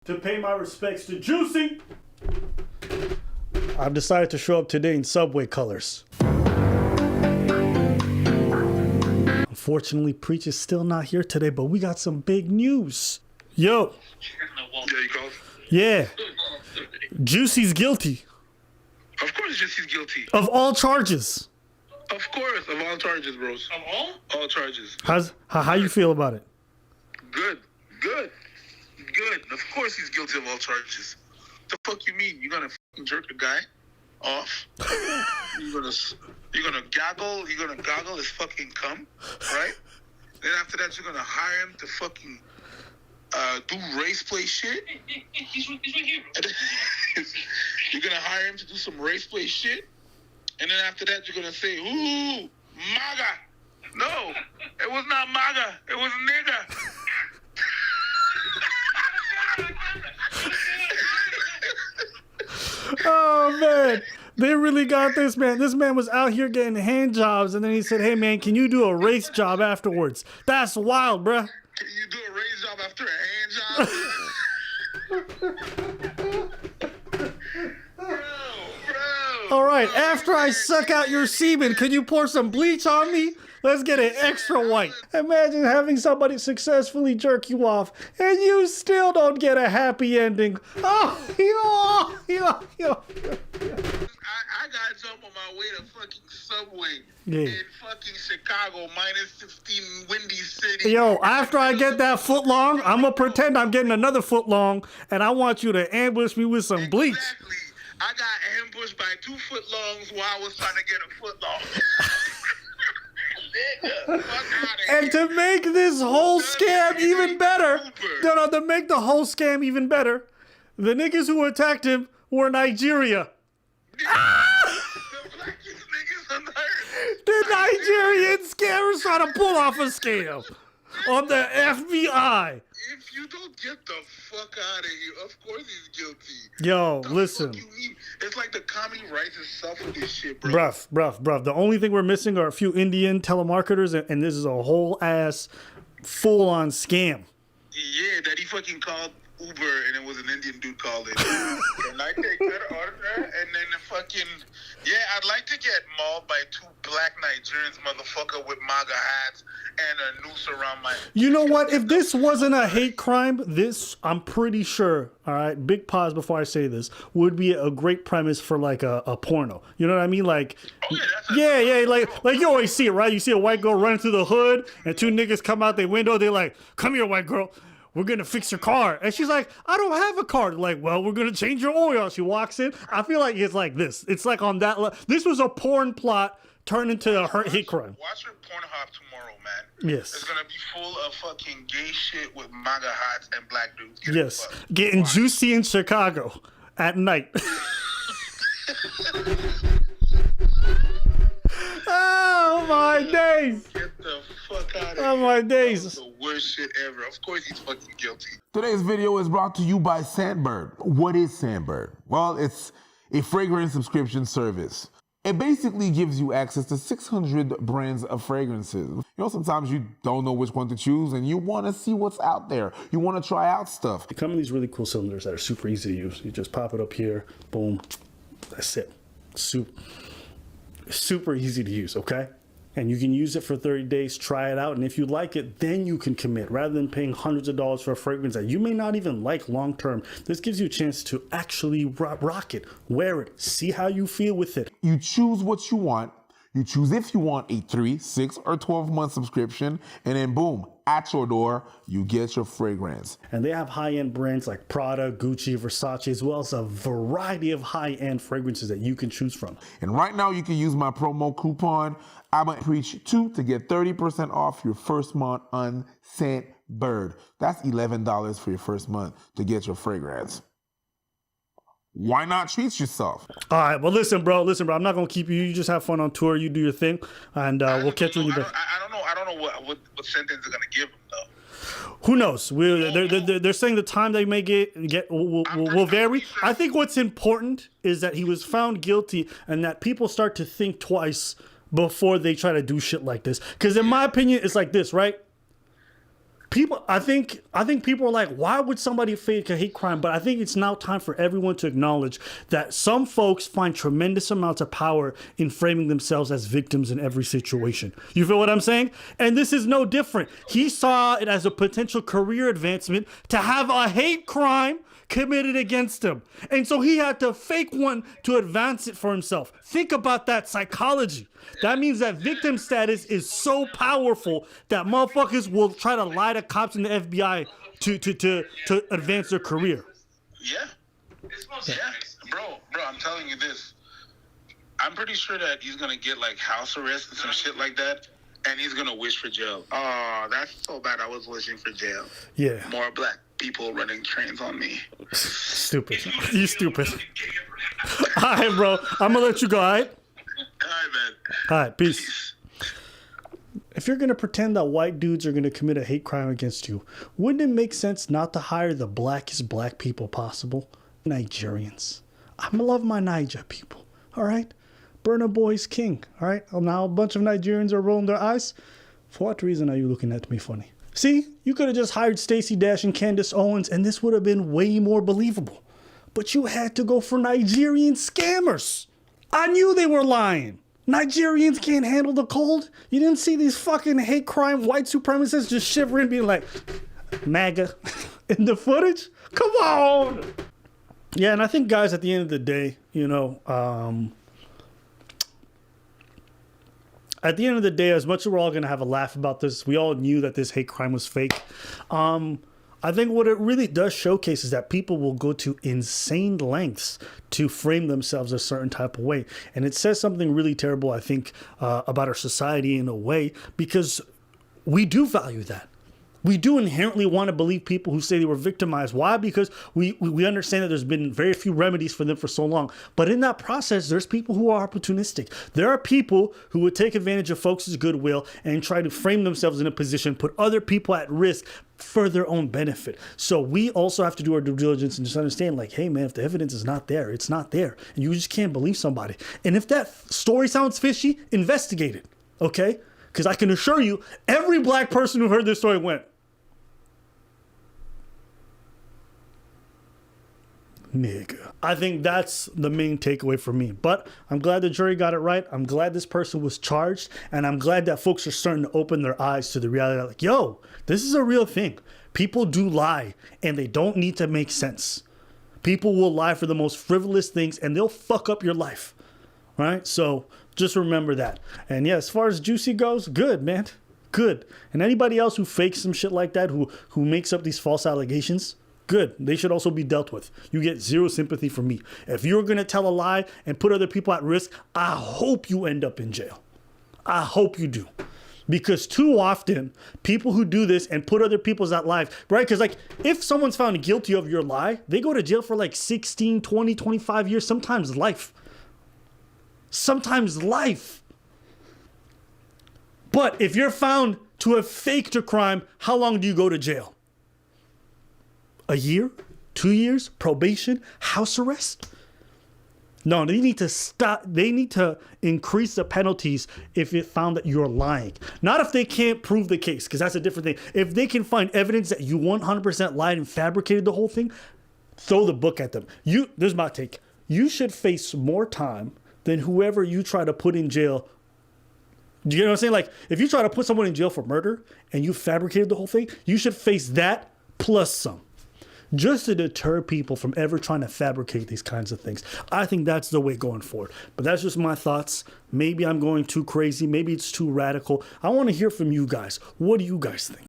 to pay my respects to Juicy. I've decided to show up today in Subway colors. Unfortunately, Preach is still not here today, but we got some big news. Yo. Yeah, you called? Yeah. Juicie's guilty. Of course Jussie's guilty. Of all charges. Of course, of all charges, bros. Of all? All charges. How you feel about it? Good. Of course he's guilty of all charges. The fuck you mean? You gonna fucking jerk a guy off? You're gonna goggle his fucking cum, right? Then after that you're gonna hire him to fucking do race play shit. He's right here. You're gonna hire him to do some race play shit, and then after that you're gonna say, "Ooh, MAGA." No, it was not MAGA. It was nigga. Oh man, they really got this man. This man was out here getting hand jobs, and then he said, "Hey man, can you do a race job afterwards?" That's wild, bruh. Can you do a race job after a hand job? Bro. All right, after I suck out your semen, can you pour some bleach on me? Let's get it extra white. Imagine having somebody successfully jerk you off and you still don't get a happy ending. Oh, I got jump on my way to fucking Subway in fucking Chicago, -15 windy city. Yo, after I get that foot long, I'm gonna pretend I'm getting another foot long, and I want you to ambush me with some bleach. Exactly. I got ambushed by 2 footlongs while I was trying to get a foot long. And to make this whole scam even better, to make the whole scam even better, the niggas who attacked him were Nigeria. The Nigerian scammers trying to pull off a scam on the FBI. If you don't get the fuck out of here, of course he's guilty. Yo, listen. It's like the comedy writes itself with this shit, bro. Bruv. The only thing we're missing are a few Indian telemarketers, and this is a whole ass full-on scam. Yeah, that he fucking called Uber, and it was an Indian dude called it. Can I take that order? And then the fucking, I'd like to get mauled by 2 black Nigerians, motherfucker, with MAGA hats and a noose around my... You know what? If this wasn't a hate crime, this, I'm pretty sure, all right, big pause before I say this, would be a great premise for like a porno. You know what I mean? Like, like you always see it, right? You see a white girl running through the hood, and 2 niggas come out their window. They're like, "Come here, white girl. We're going to fix your car." And she's like, "I don't have a car." They're like, "Well, we're going to change your oil." She walks in. I feel like it's like this. It's like on that level. This was a porn plot turned into a hate crime. Watch your Pornhub tomorrow, man. Yes. It's going to be full of fucking gay shit with MAGA hats and black dudes. Yes. Getting juicy in Chicago at night. Oh my days! Get the fuck out of here. Oh my days! That was the worst shit ever. Of course he's fucking guilty. Today's video is brought to you by Scentbird. What is Scentbird? Well, it's a fragrance subscription service. It basically gives you access to 600 brands of fragrances. You know, sometimes you don't know which one to choose and you want to see what's out there. You want to try out stuff. They come in these really cool cylinders that are super easy to use. You just pop it up here, boom, that's it. Super easy to use, okay? And you can use it for 30 days, try it out, and if you like it, then you can commit. Rather than paying hundreds of dollars for a fragrance that you may not even like long term, this gives you a chance to actually rock it, wear it, see how you feel with it. You choose what you want. You choose if you want a 3, 6, or 12-month subscription, and then boom, at your door, you get your fragrance. And they have high-end brands like Prada, Gucci, Versace, as well as a variety of high-end fragrances that you can choose from. And right now, you can use my promo coupon, I'mAPreach2, to get 30% off your first month on Scentbird. That's $11 for your first month to get your fragrance. Why not treat yourself? All right, well, listen, bro. I'm not gonna keep you. You just have fun on tour. You do your thing, and we'll catch you when you're back. I don't know what sentence they're gonna give him though. Who knows? They're saying the time they may get will vary. I think what's important is that he was found guilty, and that people start to think twice before they try to do shit like this. Because in my opinion, it's like this, right? I think people are like, why would somebody fake a hate crime? But I think it's now time for everyone to acknowledge that some folks find tremendous amounts of power in framing themselves as victims in every situation. You feel what I'm saying? And this is no different. He saw it as a potential career advancement to have a hate crime committed against him. And so he had to fake one to advance it for himself. Think about that psychology. That means that victim status is so powerful that motherfuckers will try to lie to cops and the FBI to advance their career. Yeah. Yeah. Bro, I'm telling you this. I'm pretty sure that he's going to get like house arrest and some shit like that. And he's going to wish for jail. Oh, that's so bad. I was wishing for jail. Yeah. More black people running trains on me. Stupid. You stupid. All right, bro. I'm going to let you go, all right? All right, man. All right, peace. If you're going to pretend that white dudes are going to commit a hate crime against you, wouldn't it make sense not to hire the blackest black people possible? Nigerians. I love my Niger people, all right? Burna Boy's king, all right? Now a bunch of Nigerians are rolling their eyes. For what reason are you looking at me funny? See, you could have just hired Stacey Dash and Candace Owens and this would have been way more believable. But you had to go for Nigerian scammers. I knew they were lying. Nigerians can't handle the cold. You didn't see these fucking hate crime white supremacists just shivering, being like, MAGA in the footage? Come on. Yeah, and I think, guys, at the end of the day, at the end of the day, as much as we're all going to have a laugh about this, we all knew that this hate crime was fake. I think what it really does showcase is that people will go to insane lengths to frame themselves a certain type of way. And it says something really terrible, I think, about our society in a way, because we do value that. We do inherently want to believe people who say they were victimized. Why? Because we understand that there's been very few remedies for them for so long. But in that process, there's people who are opportunistic. There are people who would take advantage of folks' goodwill and try to frame themselves in a position, put other people at risk for their own benefit. So we also have to do our due diligence and just understand, like, hey, man, if the evidence is not there, it's not there. And you just can't believe somebody. And if that story sounds fishy, investigate it, okay? Because I can assure you, every black person who heard this story went, nigga. I think that's the main takeaway for me. But I'm glad the jury got it right. I'm glad this person was charged. And I'm glad that folks are starting to open their eyes to the reality. Like, yo, this is a real thing. People do lie and they don't need to make sense. People will lie for the most frivolous things and they'll fuck up your life. Right? So just remember that. And yeah, as far as Juicy goes, good, man. Good. And anybody else who fakes some shit like that, who makes up these false allegations, good. They should also be dealt with. You get zero sympathy from me. If you're going to tell a lie and put other people at risk, I hope you end up in jail. I hope you do. Because too often, people who do this and put other people's at life, right? Because like, if someone's found guilty of your lie, they go to jail for like 16, 20, 25 years, sometimes life. Sometimes life. But if you're found to have faked a crime, how long do you go to jail? A year? 2 years? Probation? House arrest? No, they need to stop. They need to increase the penalties if it found that you're lying. Not if they can't prove the case, because that's a different thing. If they can find evidence that you 100% lied and fabricated the whole thing, throw the book at them. This is my take. You should face more time than whoever you try to put in jail. Do you know what I'm saying? Like, if you try to put someone in jail for murder and you fabricated the whole thing, you should face that plus some, just to deter people from ever trying to fabricate these kinds of things. I think that's the way going forward. But that's just my thoughts. Maybe I'm going too crazy. Maybe it's too radical. I want to hear from you guys. What do you guys think?